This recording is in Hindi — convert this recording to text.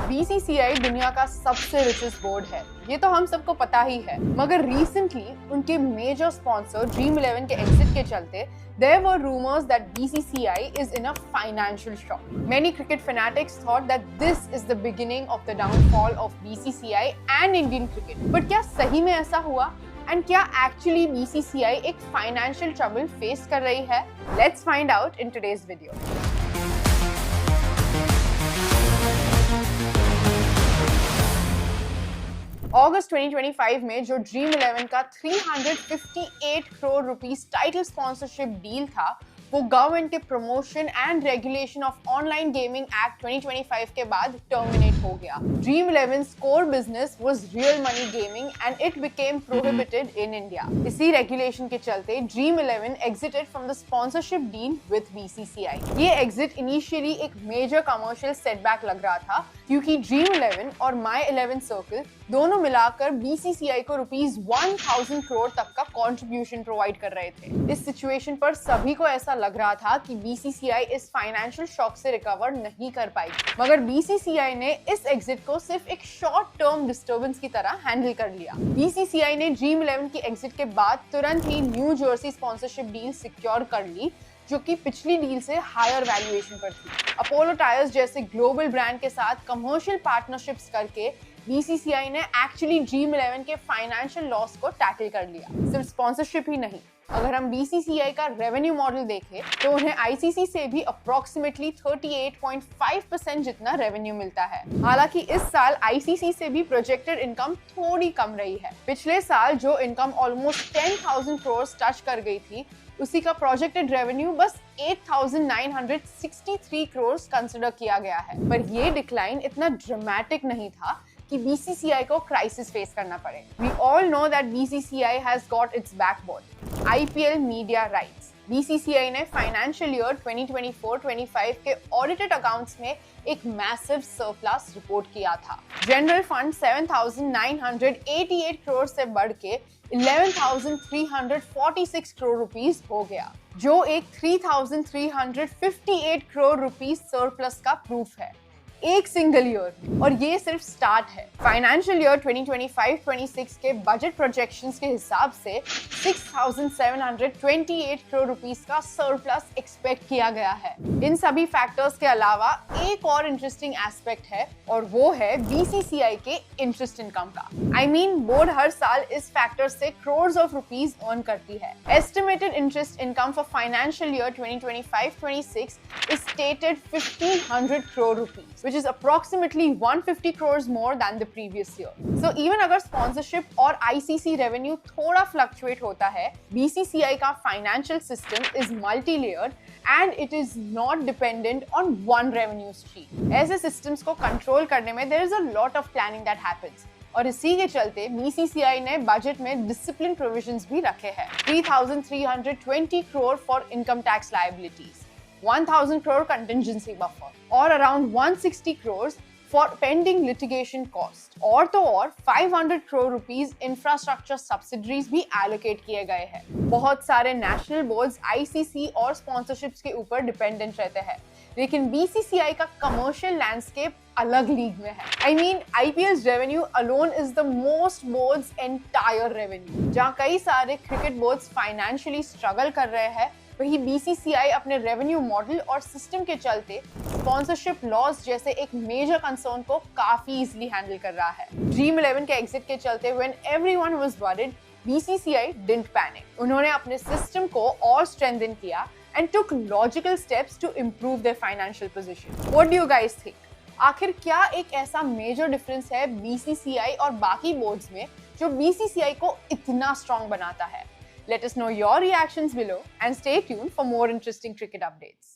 बीसीसीआई दुनिया का सबसे रिचेस्ट बोर्ड है, ये तो हम सबको पता ही है। मगर रिसेंटली उनके मेजर स्पॉन्सर ड्रीम 11 के एग्जिट के चलते there were rumors that BCCI is in a financial shock. Many cricket fanatics thought that this is the beginning of the downfall of BCCI and Indian cricket. But क्या सही में ऐसा हुआ? And क्या actually BCCI एक financial trouble face कर रही है? Let's find out in today's video. अगस्त 2025 में जो ड्रीम 11 का 358 crore rupees title sponsorship deal था, वो गवर्नमेंट के promotion and regulation of online gaming act 2025 के बाद टर्मिनेट हो गया। Dream 11's core business was real money gaming and it became prohibited in India. इसी रेगुलेशन के चलते dream 11 exerted from the sponsorship deal with BCCI. ये एग्जिट इनिशियली एक मेजर कमर्शियल सेटबैक लग रहा था, क्योंकि ड्रीम 11 और माई 11 सर्कल दोनों मिलाकर बीसीसीआई को ₹1000 करोड़ तक का कंट्रीब्यूशन प्रोवाइड कर रहे थे। इस सिचुएशन पर सभी को ऐसा लग रहा था कि बीसीसीआई इस फाइनेंशियल शॉक से रिकवर नहीं कर पाएगी, मगर बीसीसीआई ने इस एग्जिट को सिर्फ एक शॉर्ट टर्म डिस्टर्बेंस की तरह हैंडल कर लिया। बीसीसीआई ने ड्रीम 11 की एग्जिट के बाद तुरंत ही New Jersey sponsorship deal secure कर ली, जो कि पिछली डील से हायर वैल्यूएशन पर थी। अपोलो टायर्स जैसे ग्लोबल ब्रांड के साथ कमर्शियल पार्टनरशिप्स करके बीसीसीआई ने एक्चुअली ड्रीम 11 के फाइनेंशियल लॉस को टैकल कर लिया। सिर्फ स्पॉन्सरशिप ही नहीं, अगर हम बीसीसीआई का रेवेन्यू मॉडल देखें तो उन्हें आईसीसी से भी अप्रोक्सीमेटली 38.5% जितना रेवेन्यू मिलता है। हालांकि इस साल आईसीसी से भी प्रोजेक्टेड इनकम थोड़ी कम रही है। पिछले साल जो इनकम ऑलमोस्ट 10,000 करोड़ टच कर गई थी, उसी का प्रोजेक्टेड रेवेन्यू बस 8,963 करोड़ कंसिडर किया गया है। पर ये डिक्लाइन इतना ड्रामेटिक नहीं था कि बीसीसीआई को क्राइसिस फेस करना पड़े। We all know that BCCI has got its backbone, IPL media rights. BCCI ने फाइनेंशियल ईयर 2024-25 के ऑडिटेड अकाउंट्स में एक मैसिव सरप्लस रिपोर्ट किया था। जनरल फंड 7,988 करोड़ से बढ़ के 11,346 करोड़ रुपीस हो गया, जो एक 3,358 करोड़ रुपीस सरप्लस का प्रूफ है एक सिंगल ईयर। और ये सिर्फ स्टार्ट है। फाइनेंशियल ईयर 2025-26 के बजट प्रोजेक्शंस के हिसाब से 6,728 करोड़ रुपीस का सरप्लस एक्सपेक्ट किया गया है। इन सभी फैक्टर्स के अलावा एक और इंटरेस्टिंग एस्पेक्ट है, और वो है बीसीसीआई के इंटरेस्ट इनकम का। बोर्ड हर साल इस फैक्टर से करोड़ ऑफ रुपीस अर्न करती है। Estimated interest income for financial year 2025-26 is stated 1,500 crore rupees, which is approximately 150 crores more than the previous year. So even अगर sponsorship और ICC revenue थोड़ा fluctuate होता है, BCCI का financial system is multi-layered and it is not dependent on one revenue stream. ऐसे systems को control करने में there is a lot of planning that happens. और इसी के चलते बीसीसीआई ने बजट में डिसिप्लिन प्रोविजंस भी रखे हैं। 3,320 crore for income tax liabilities, 1,000 crore contingency buffer और around 160 crores for pending litigation cost। और तो और 500 crore rupees infrastructure subsidiaries भी allocate किए गए हैं। बहुत सारे national boards आईसीसी और sponsorships के ऊपर dependent रहते हैं, लेकिन बीसीसीआई का commercial landscape अलग लीग में है। IPL's revenue alone is the most boards entire revenue। जहाँ कई सारे cricket boards financially struggle कर रहे हैं, वही बीसीसीआई अपने रेवेन्यू मॉडल और सिस्टम के चलते स्पॉन्सरशिप लॉस जैसे एक मेजर कंसर्न को काफी इजीली हैंडल कर रहा है। ड्रीम 11 के एग्जिट के चलते when everyone was worried, BCCI didn't panic. उन्होंने अपने सिस्टम को और स्ट्रेंथन किया and took logical steps to improve their financial position. What do you guys think? आखिर क्या एक ऐसा मेजर डिफरेंस है बीसीसीआई और बाकी बोर्ड्स में जो बीसीसीआई को इतना स्ट्रॉन्ग बनाता है? Let us know your reactions below and stay tuned for more interesting cricket updates.